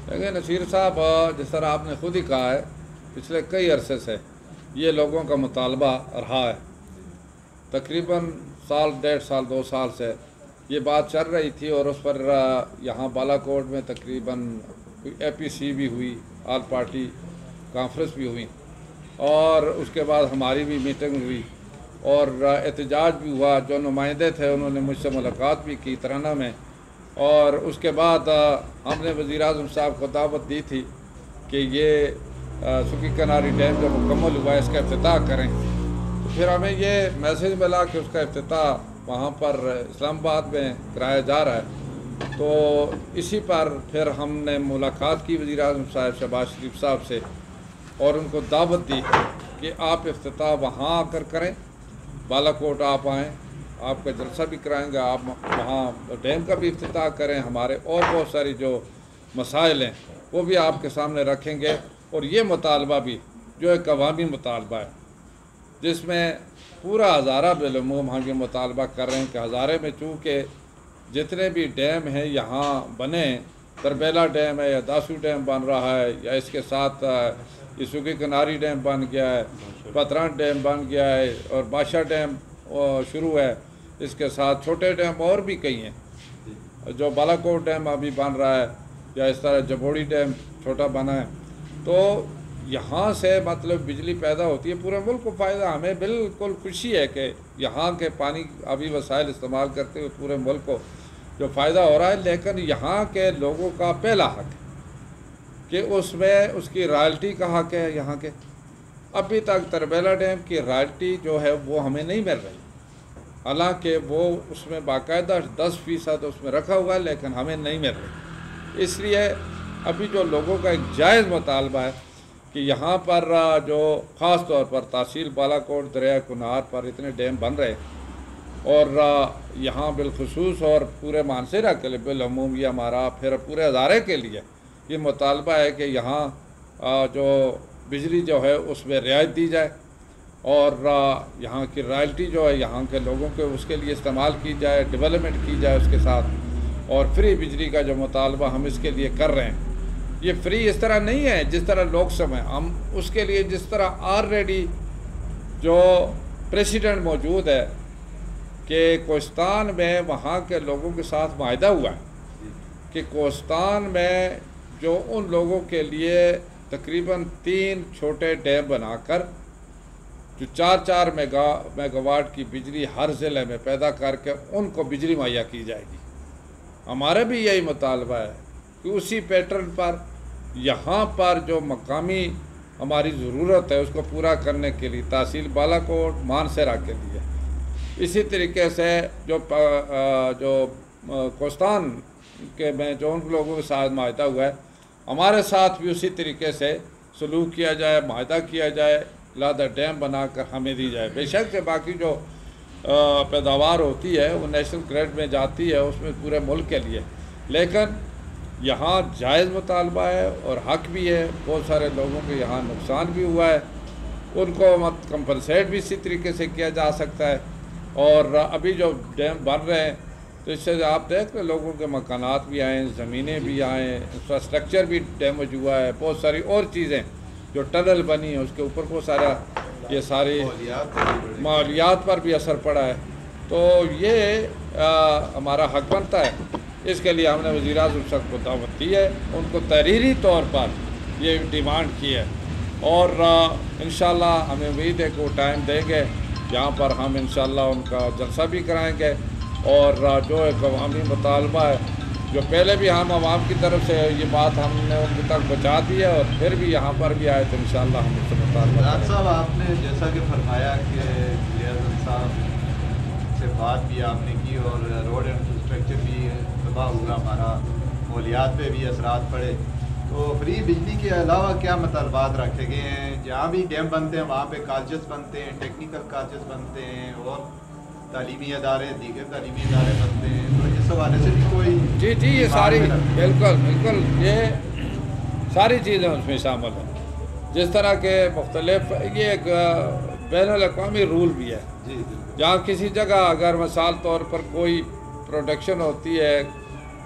دیکھیں نصیر صاحب، جس طرح آپ نے خود ہی کہا ہے، پچھلے کئی عرصے سے یہ لوگوں کا مطالبہ رہا ہے. تقریباً سال، 1.5 سال، 2 سال سے یہ بات چل رہی تھی، اور اس پر یہاں بالا کوٹ میں تقریباً APC بھی ہوئی، آل پارٹی کانفرنس بھی ہوئی، اور اس کے بعد ہماری بھی میٹنگ ہوئی اور احتجاج بھی ہوا. جو نمائندے تھے انہوں نے مجھ سے ملاقات بھی کی ترانہ میں، اور اس کے بعد ہم نے وزیر اعظم صاحب کو دعوت دی تھی کہ یہ سکی کناری ڈیم جو مکمل ہوا ہے اس کا افتتاح کریں. تو پھر ہمیں یہ میسج ملا کہ اس کا افتتاح وہاں پر اسلام آباد میں کرایا جا رہا ہے. تو اسی پر پھر ہم نے ملاقات کی وزیر اعظم صاحب شہباز شریف صاحب سے، اور ان کو دعوت دی کہ آپ افتتاح وہاں آ کر کریں، بالا کوٹ آپ آئیں، آپ کا جلسہ بھی کرائیں گے، آپ وہاں ڈیم کا بھی افتتاح کریں، ہمارے اور بہت ساری جو مسائل ہیں وہ بھی آپ کے سامنے رکھیں گے. اور یہ مطالبہ بھی جو ایک عوامی مطالبہ ہے، جس میں پورا ہزارہ بالعموم ہم یہ مطالبہ کر رہے ہیں کہ ہزارے میں چونکہ جتنے بھی ڈیم ہیں یہاں بنے، تربیلا ڈیم ہے یا داسو ڈیم بن رہا ہے، یا اس کے ساتھ یہ سکی کناری ڈیم بن گیا ہے، پتران ڈیم بن گیا ہے، اور بادشاہ ڈیم شروع ہے، اس کے ساتھ چھوٹے ڈیم اور بھی کئی ہیں، جو بالا کوٹ ڈیم ابھی بن رہا ہے، یا اس طرح جبوڑی ڈیم چھوٹا بنا ہے. تو یہاں سے مطلب بجلی پیدا ہوتی ہے، پورے ملک کو فائدہ. ہمیں بالکل خوشی ہے کہ یہاں کے پانی ابھی وسائل استعمال کرتے ہوئے پورے ملک کو جو فائدہ ہو رہا ہے، لیکن یہاں کے لوگوں کا پہلا حق ہے کہ اس میں اس کی رائلٹی کا حق ہے. یہاں کے ابھی تک تربیلا ڈیم کی رائلٹی جو ہے وہ ہمیں نہیں مل رہی، حالانکہ وہ اس میں باقاعدہ 10% اس میں رکھا ہوا ہے، لیکن ہمیں نہیں مل رہی. اس لیے ابھی جو لوگوں کا ایک جائز مطالبہ ہے کہ یہاں پر جو خاص طور پر تحصیل بالا کوٹ دریائے کنہار پر اتنے ڈیم بن رہے، اور یہاں بالخصوص اور پورے مانسہرہ کے لیے بالعموم، یہ ہمارا پھر پورے ہزارے کے لیے یہ مطالبہ ہے کہ یہاں جو بجلی جو ہے اس میں رعایت دی جائے، اور یہاں کی رائلٹی جو ہے یہاں کے لوگوں کے اس کے لیے استعمال کی جائے، ڈیولپمنٹ کی جائے اس کے ساتھ. اور فری بجلی کا جو مطالبہ ہم اس کے لیے کر رہے ہیں، یہ فری اس طرح نہیں ہے جس طرح لوگ سمجھیں. ہم اس کے لیے جس طرح آلریڈی جو پریسیڈنٹ موجود ہے کہ کوہستان میں وہاں کے لوگوں کے ساتھ معاہدہ ہوا ہے کہ کوہستان میں جو ان لوگوں کے لیے تقریباً 3 چھوٹے ڈیم بنا کر جو 4 میگا واٹ کی بجلی ہر ضلع میں پیدا کر کے ان کو بجلی مہیا کی جائے گی. ہمارا بھی یہی مطالبہ ہے کہ اسی پیٹرن پر یہاں پر جو مقامی ہماری ضرورت ہے اس کو پورا کرنے کے لیے تحصیل بالا کوٹ مانسہرہ کے لیے اسی طریقے سے جو کوہستان کے میں جو ان لوگوں کے ساتھ معاہدہ ہوا ہے، ہمارے ساتھ بھی اسی طریقے سے سلوک کیا جائے، معاہدہ کیا جائے، لہذا ڈیم بنا کر ہمیں دی جائے. بے شک سے باقی جو پیداوار ہوتی ہے وہ نیشنل گریڈ میں جاتی ہے، اس میں پورے ملک کے لیے، لیکن یہاں جائز مطالبہ ہے اور حق بھی ہے. بہت سارے لوگوں کے یہاں نقصان بھی ہوا ہے، ان کو کمپنسیٹ بھی اسی طریقے سے کیا جا سکتا ہے. اور ابھی جو ڈیم بن رہے ہیں تو اس سے آپ دیکھ رہے لوگوں کے مکانات بھی آئیں، زمینیں بھی آئیں، انفراسٹرکچر بھی ڈیمیج ہوا ہے، بہت ساری اور چیزیں جو ٹنل بنی ہے اس کے اوپر بہت سارا یہ ساری ماحولیات پر بھی اثر پڑا ہے. تو یہ ہمارا حق بنتا ہے. اس کے لیے ہم نے وزیر اعظم صاحب کو دعوت دی ہے، ان کو تحریری طور پر یہ ڈیمانڈ کی ہے، اور انشاءاللہ ہمیں امید ہے کہ وہ ٹائم دیں گے جہاں پر ہم انشاءاللہ ان کا جلسہ بھی کرائیں گے. اور جو ایک عوامی مطالبہ ہے جو پہلے بھی ہم عوام کی طرف سے یہ بات ہم نے ان تک پہنچا دی ہے، اور پھر بھی یہاں پر بھی آئے تو انشاءاللہ ہم اس سے مطالبہ کریں گے. صاحب آپ نے جیسا کہ فرمایا کہ وزیر اعظم صاحب سے بات بھی آپ نے کی، اور روڈ انفراسٹرکچر بھی تباہ ہوا، ہمارا ماحولیات پہ بھی اثرات پڑے. تو فری بجلی کے علاوہ کیا مطالبات رکھے گئے ہیں؟ جہاں بھی ڈیم بنتے ہیں وہاں پہ کالجز بنتے ہیں، ٹیکنیکل کالجز بنتے ہیں، اور تعلیمی ادارے، دیگر تعلیمی ادارے بنتے ہیں، تو اس حوالے سے بھی کوئی جی یہ ساری بالکل یہ ساری چیزیں اس میں شامل ہیں. جس طرح کے مختلف یہ ایک بین الاقوامی رول بھی ہے، جی جہاں کسی جگہ اگر مثال طور پر کوئی پروڈکشن ہوتی ہے